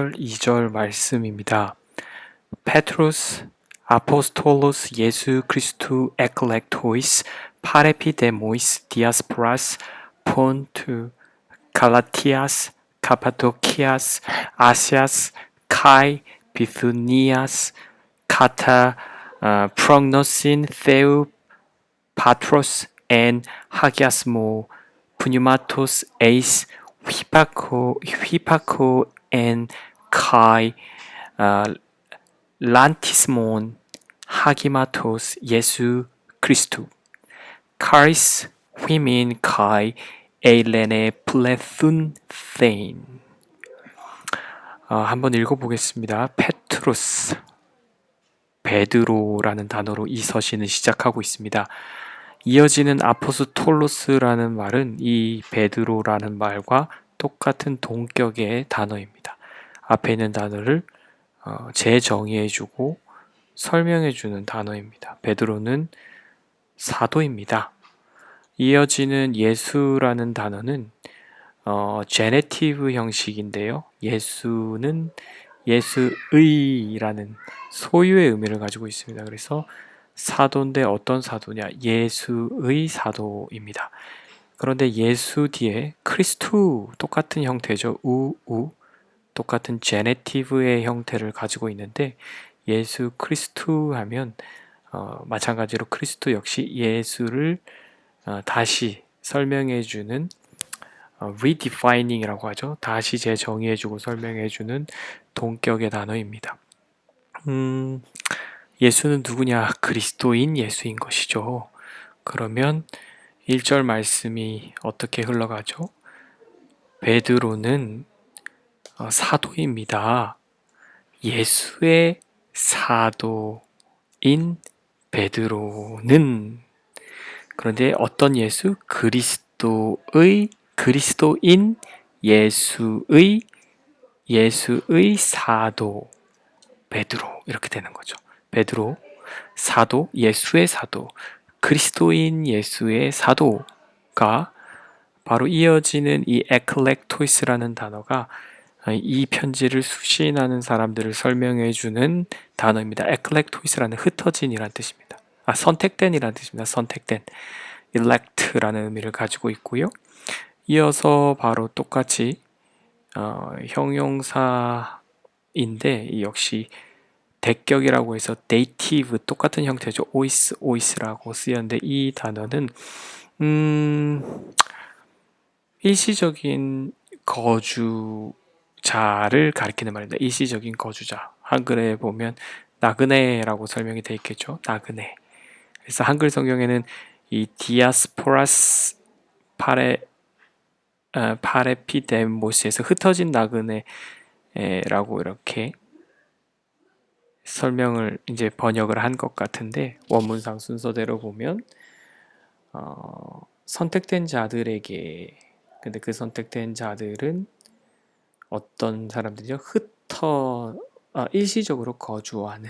1절, 2절 말씀입니다. Petrus Apostolos Jesu Christou eklektois parepidemos diasporas pontu Galatias Cappadocias Asias Kai Bithynias Kata prognosin Theu Patros and Hagiasmo Pneumatos eis Hypaco and Kai Lantismon Hagimatos Jesu Christu Charis Huimin Kai Eilene Plethun Thein. 한번 읽어보겠습니다. 페트루스, 베드로라는 단어로 이 서신은 시작하고 있습니다. 이어지는 아포스톨로스라는 말은 이 베드로라는 말과 똑같은 동격의 단어입니다. 앞에 있는 단어를 재정의해주고 설명해주는 단어입니다. 베드로는 사도입니다. 이어지는 예수라는 단어는 제네티브 형식인데요. 예수는 예수의라는 소유의 의미를 가지고 있습니다. 그래서 사도인데 어떤 사도냐? 예수의 사도입니다. 그런데 예수 뒤에 크리스투 똑같은 형태죠. 똑같은 제네티브의 형태를 가지고 있는데 예수 크리스투 하면 마찬가지로 크리스투 역시 예수를 다시 설명해주는 redefining이라고 하죠. 다시 재정의해주고 설명해주는 동격의 단어입니다. 예수는 누구냐? 그리스도인 예수인 것이죠. 그러면 1절 말씀이 어떻게 흘러가죠? 베드로는 사도입니다. 예수의 사도인 베드로는 그런데 어떤 예수? 그리스도인 예수의 사도 베드로 이렇게 되는 거죠. 베드로 사도, 예수의 사도, 그리스도인 예수의 사도가 바로 이어지는 이 에클렉토이스라는 단어가 이 편지를 수신하는 사람들을 설명해 주는 단어입니다. 에클렉토이스라는 흩어진이라는 뜻입니다. 선택된이라는 뜻입니다. 선택된, elect라는 의미를 가지고 있고요. 이어서 바로 똑같이 형용사인데 역시 대격이라고 해서 dative 똑같은 형태죠. ois라고 쓰였는데 이 단어는 일시적인 거주자를 가리키는 말입니다. 일시적인 거주자. 한글에 보면 나그네라고 설명이 되어 있겠죠. 나그네. 그래서 한글 성경에는 이 디아스포라스 파레피데모스에서 흩어진 나그네라고 이렇게 설명을 이제 번역을 한 것 같은데 원문상 순서대로 보면 선택된 자들에게 근데 그 선택된 자들은 어떤 사람들이죠? 일시적으로 거주하는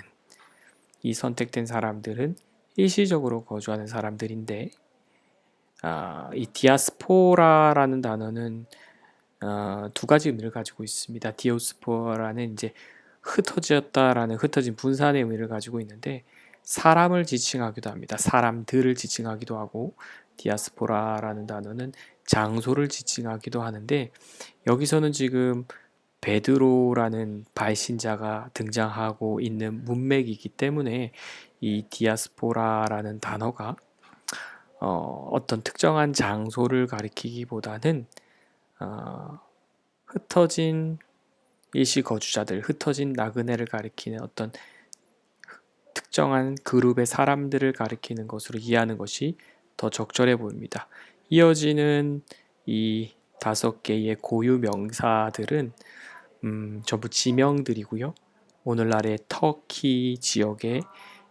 이 선택된 사람들은 일시적으로 거주하는 사람들인데 이 디아스포라라는 단어는 두 가지 의미를 가지고 있습니다. 디오스포라는 이제 흩어졌다라는 흩어진 분산의 의미를 가지고 있는데 사람을 지칭하기도 합니다. 사람들을 지칭하기도 하고 디아스포라라는 단어는 장소를 지칭하기도 하는데 여기서는 지금 베드로라는 발신자가 등장하고 있는 문맥이기 때문에 이 디아스포라라는 단어가 어떤 특정한 장소를 가리키기보다는 흩어진 일시 거주자들, 흩어진 나그네를 가리키는 어떤 특정한 그룹의 사람들을 가리키는 것으로 이해하는 것이 더 적절해 보입니다. 이어지는 이 5개의 고유 명사들은 전부 지명들이고요. 오늘날의 터키 지역에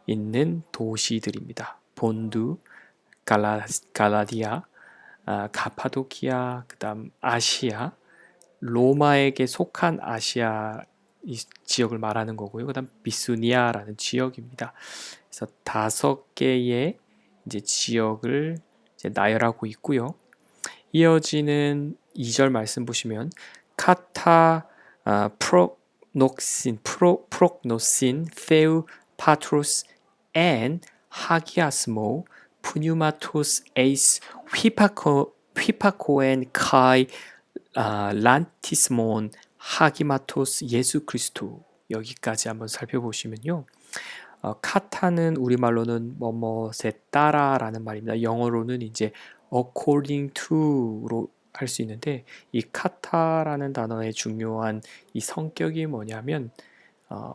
있는 도시들입니다. 본두, 갈라디아, 가파도키아, 그다음 아시아, 로마에게 속한 아시아 이 지역을 말하는 거고요. 그다음 비수니아라는 지역입니다. 그래서 5개의 이제 지역을 이제 나열하고 있고요. 이어지는 2절 말씀 보시면 카타 프록노신, Theu, Patros, and Hagiasmo, Pneumatos, Eis, Hypakoen, Kai, 란티스몬, 하기마토스, 예수 그리스도. 여기까지 한번 살펴보시면요. 카타는 우리말로는 뭐뭐에 따라라는 말입니다. 영어로는 이제 according to로 할 수 있는데, 이 카타라는 단어의 중요한 이 성격이 뭐냐면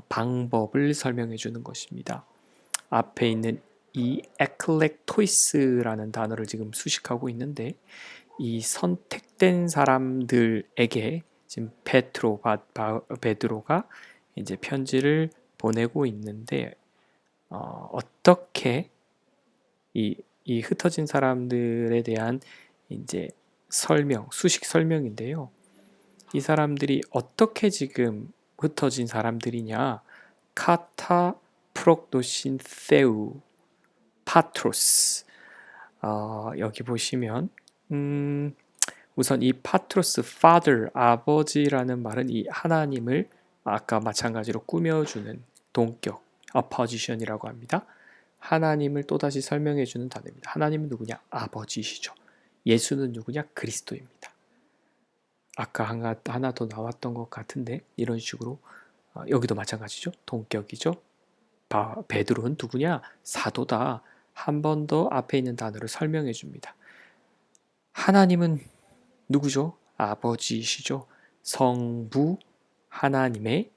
방법을 설명해 주는 것입니다. 앞에 있는 이 에클렉토이스라는 단어를 지금 수식하고 있는데, 이 선택된 사람들에게 지금 베드로가 이제 편지를 보내고 있는데, 어떻게 이 흩어진 사람들에 대한 이제 수식 설명인데요. 이 사람들이 어떻게 지금 흩어진 사람들이냐? 카타, 프록노신, 세우, 파트로스. 여기 보시면 우선 이 파트로스, father, 아버지라는 말은 이 하나님을 아까 마찬가지로 꾸며주는 동격, opposition이라고 합니다. 하나님을 또다시 설명해주는 단어입니다. 하나님은 누구냐? 아버지시죠. 예수는 누구냐? 그리스도입니다. 아까 하나 더 나왔던 것 같은데 이런 식으로 여기도 마찬가지죠. 동격이죠. 베드로는 누구냐? 사도다. 한 번 더 앞에 있는 단어를 설명해 줍니다. 하나님은 누구죠? 아버지시죠. 성부 하나님의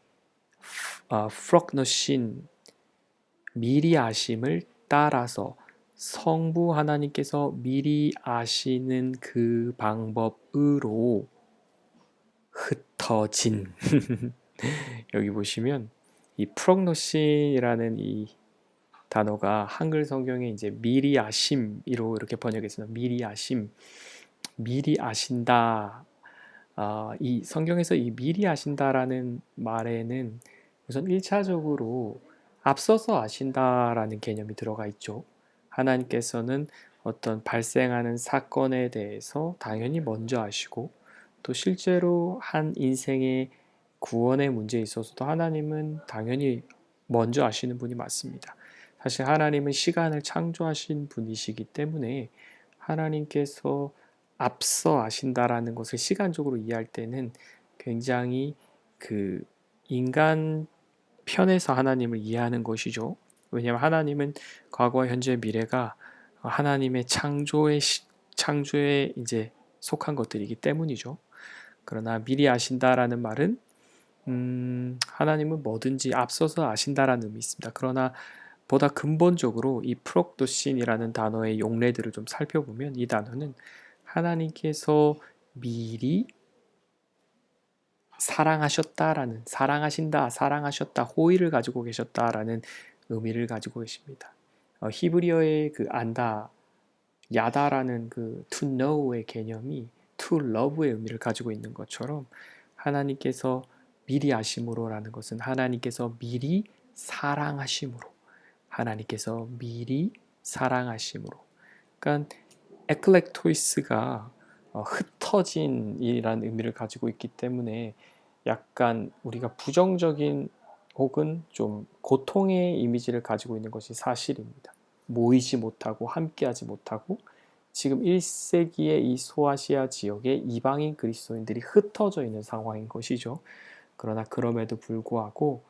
프록노신, 미리 아심을 따라서 성부 하나님께서 미리 아시는 그 방법으로 흩어진 여기 보시면 이 프록노신이라는 이 단어가 한글 성경에 이제 미리 아심으로 이렇게 번역했습니다. 미리 아심, 미리 아신다. 이 성경에서 이 미리 아신다라는 말에는 우선 1차적으로 앞서서 아신다라는 개념이 들어가 있죠. 하나님께서는 어떤 발생하는 사건에 대해서 당연히 먼저 아시고, 또 실제로 한 인생의 구원의 문제에 있어서도 하나님은 당연히 먼저 아시는 분이 맞습니다. 사실 하나님은 시간을 창조하신 분이시기 때문에 하나님께서 앞서 아신다라는 것을 시간적으로 이해할 때는 굉장히 그 인간 편에서 하나님을 이해하는 것이죠. 왜냐하면 하나님은 과거, 현재, 미래가 하나님의 창조에 이제 속한 것들이기 때문이죠. 그러나 미리 아신다라는 말은 하나님은 뭐든지 앞서서 아신다라는 의미 있습니다. 그러나 보다 근본적으로 이 프록도신이라는 단어의 용례들을 좀 살펴보면 이 단어는 하나님께서 미리 사랑하셨다, 호의를 가지고 계셨다라는 의미를 가지고 계십니다. 히브리어의 그 안다, 야다라는 그 to know의 개념이 to love의 의미를 가지고 있는 것처럼 하나님께서 미리 아심으로라는 것은 하나님께서 미리 사랑하심으로, 하나님께서 미리 사랑하심으로. 그러니까 에클렉토이스가 흩어진이라는 의미를 가지고 있기 때문에 약간 우리가 부정적인 혹은 좀 고통의 이미지를 가지고 있는 것이 사실입니다. 모이지 못하고 함께하지 못하고 지금 1세기의 이 소아시아 지역에 이방인 그리스도인들이 흩어져 있는 상황인 것이죠. 그러나 그럼에도 불구하고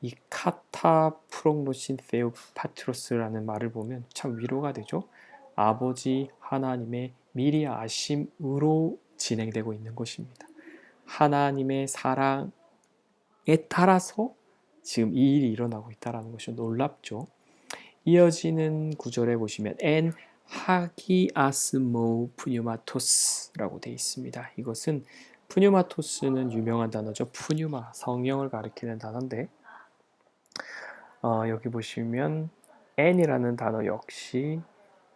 이 카타 프록노신 세우 파트로스라는 말을 보면 참 위로가 되죠. 아버지 하나님의 미리 아심으로 진행되고 있는 것입니다. 하나님의 사랑에 따라서 지금 이 일이 일어나고 있다는 것이 놀랍죠. 이어지는 구절에 보시면 엔 하기아스모 푸뉴마토스라고 되어 있습니다. 이것은 푸뉴마토스는 유명한 단어죠. 푸뉴마, 성령을 가리키는 단어인데 여기 보시면 n이라는 단어 역시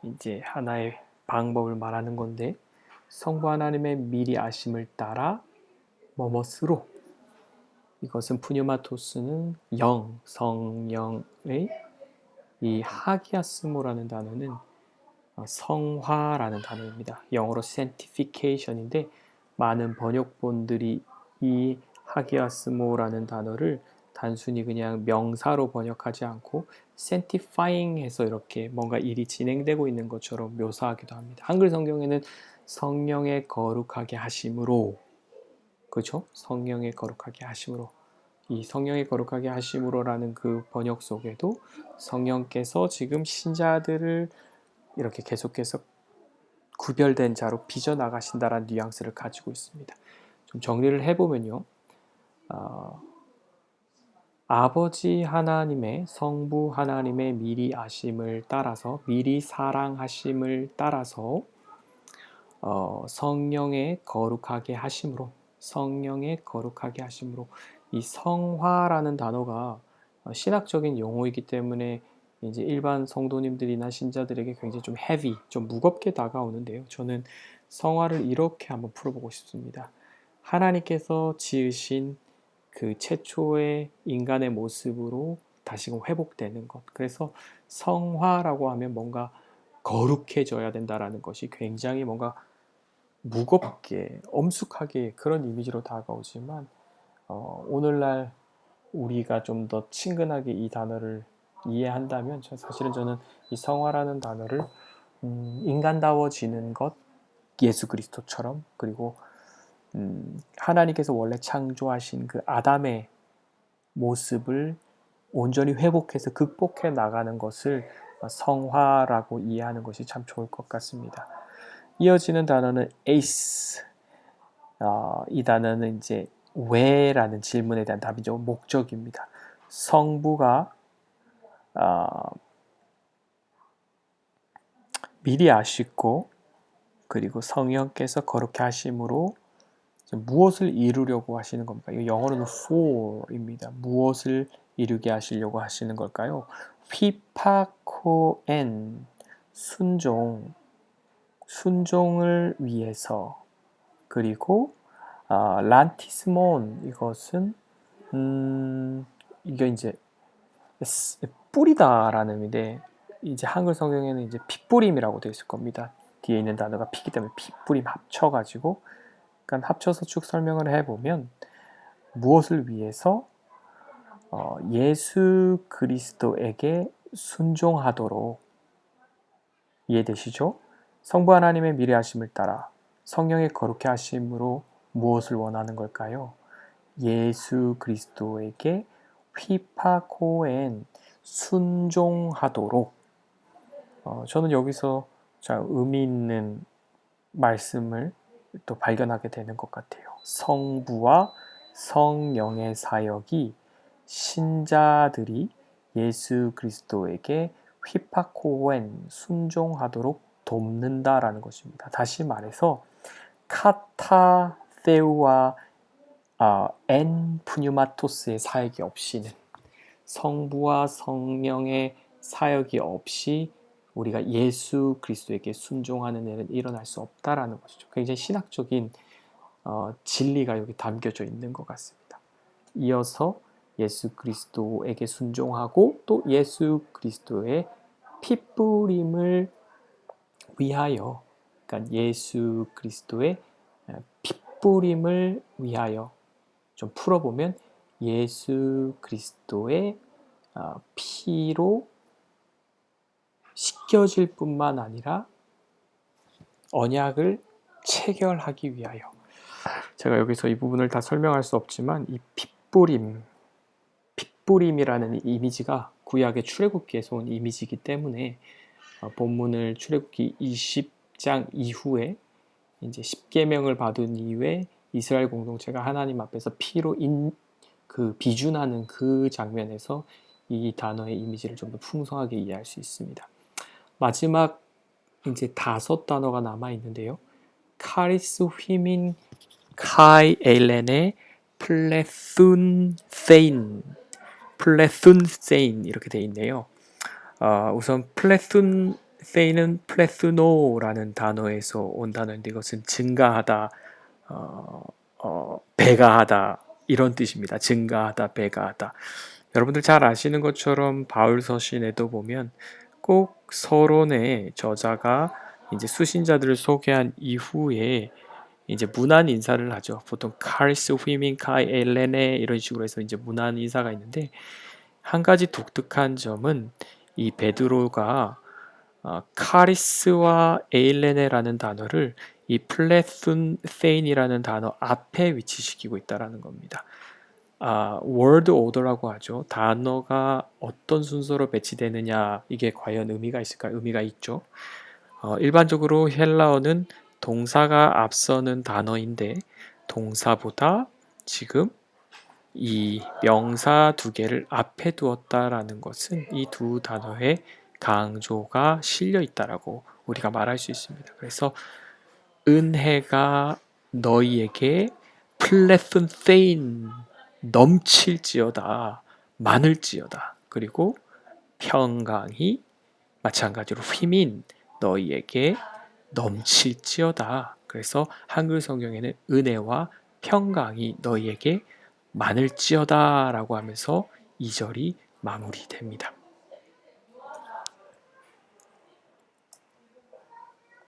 이제 하나의 방법을 말하는 건데 성부 하나님의 미리 아심을 따라 뭐뭐스로, 이것은 푸뉴마토스는 성령의 이 하기아스모라는 단어는 성화라는 단어입니다. 영어로 sanctification인데 많은 번역본들이 이 하기아스모라는 단어를 단순히 그냥 명사로 번역하지 않고 sanctifying해서 이렇게 뭔가 일이 진행되고 있는 것처럼 묘사하기도 합니다. 한글 성경에는 성령의 거룩하게 하심으로, 그렇죠? 성령의 거룩하게 하심으로, 이 성령의 거룩하게 하심으로라는 그 번역 속에도 성령께서 지금 신자들을 이렇게 계속해서 구별된 자로 빚어나가신다라는 뉘앙스를 가지고 있습니다. 좀 정리를 해보면요. 아버지 하나님의, 성부 하나님의 미리 아심을 따라서, 미리 사랑하심을 따라서 성령의 거룩하게 하심으로, 성령의 거룩하게 하심으로, 이 성화라는 단어가 신학적인 용어이기 때문에 이제 일반 성도님들이나 신자들에게 굉장히 좀 헤비, 좀 무겁게 다가오는데요. 저는 성화를 이렇게 한번 풀어보고 싶습니다. 하나님께서 지으신 그 최초의 인간의 모습으로 다시금 회복되는 것. 그래서 성화라고 하면 뭔가 거룩해져야 된다라는 것이 굉장히 뭔가 무겁게, 엄숙하게 그런 이미지로 다가오지만 오늘날 우리가 좀 더 친근하게 이 단어를 이해한다면 사실은 저는 이 성화라는 단어를 인간다워지는 것, 예수 그리스도처럼, 그리고 하나님께서 원래 창조하신 그 아담의 모습을 온전히 회복해서 극복해 나가는 것을 성화라고 이해하는 것이 참 좋을 것 같습니다. 이어지는 단어는 에이스. 이 단어는 이제 왜라는 질문에 대한 답이죠. 목적입니다. 성부가 미리 아시고 그리고 성령께서 거룩해 하심으로 무엇을 이루려고 하시는 겁니까? 이거 영어로는 for입니다. 무엇을 이루게 하시려고 하시는 걸까요? 휘파코엔, 순종을 위해서, 그리고 란티스몬, 이것은 이게 이제 뿌리다라는 의미인데 이제 한글 성경에는 이제 핏뿌림이라고 되어 있을 겁니다. 뒤에 있는 단어가 피기 때문에 핏뿌림 합쳐가지고, 그러니까 합쳐서 쭉 설명을 해보면 무엇을 위해서 예수 그리스도에게 순종하도록, 이해되시죠? 성부 하나님의 미래하심을 따라 성령의 거룩해 하심으로 무엇을 원하는 걸까요? 예수 그리스도에게 휘파코엔, 순종하도록. 저는 여기서 의미 있는 말씀을 또 발견하게 되는 것 같아요. 성부와 성령의 사역이 신자들이 예수 그리스도에게 휘파코엔, 순종하도록 돕는다라는 것입니다. 다시 말해서 카타세우와 엔 푸뉴마토스의 사역이 없이는, 성부와 성령의 사역이 없이 우리가 예수 그리스도에게 순종하는 일은 일어날 수 없다라는 것이죠. 굉장히 신학적인 진리가 여기 담겨져 있는 것 같습니다. 이어서 예수 그리스도에게 순종하고 또 예수 그리스도의 핏뿌림을 위하여, 그러니까 예수 그리스도의 핏뿌림을 위하여, 좀 풀어보면 예수 그리스도의 피로 씻겨질 뿐만 아니라 언약을 체결하기 위하여. 제가 여기서 이 부분을 다 설명할 수 없지만 이 핏뿌림이라는 이미지가 구약의 출애굽기에서 온 이미지이기 때문에 본문을 출애굽기 20장 이후에 이제 10계명을 받은 이후에 이스라엘 공동체가 하나님 앞에서 피로 비준하는 그 장면에서 이 단어의 이미지를 좀 더 풍성하게 이해할 수 있습니다. 마지막 이제 5단어가 남아 있는데요. 카리스 휘민 카이 에일렌의 플레순세인 이렇게 돼 있네요. 우선 플레순세인은 플레스노라는 단어에서 온 단어인데 이것은 증가하다, 배가하다 이런 뜻입니다. 증가하다, 배가하다. 여러분들 잘 아시는 것처럼 바울 서신에도 보면 꼭 서론의 저자가 이제 수신자들을 소개한 이후에 이제 문안 인사를 하죠. 보통 카리스 휘민 카이 엘레네 이런 식으로 해서 이제 문안 인사가 있는데 한 가지 독특한 점은 이 베드로가 카리스와 에일레네라는 단어를 이 플레순 세인이라는 단어 앞에 위치시키고 있다라는 겁니다. word order라고 하죠. 단어가 어떤 순서로 배치되느냐 이게 과연 의미가 있을까요? 의미가 있죠. 일반적으로 헬라어는 동사가 앞서는 단어인데 동사보다 지금 이 명사 두 개를 앞에 두었다라는 것은 이 두 단어의 강조가 실려 있다라고 우리가 말할 수 있습니다. 그래서 은혜가 너희에게 플레슨 세인 넘칠지어다 많을지어다 그리고 평강이 마찬가지로 휘민 너희에게 넘칠지어다. 그래서 한글 성경에는 은혜와 평강이 너희에게 많을지어다 라고 하면서 2절이 마무리됩니다.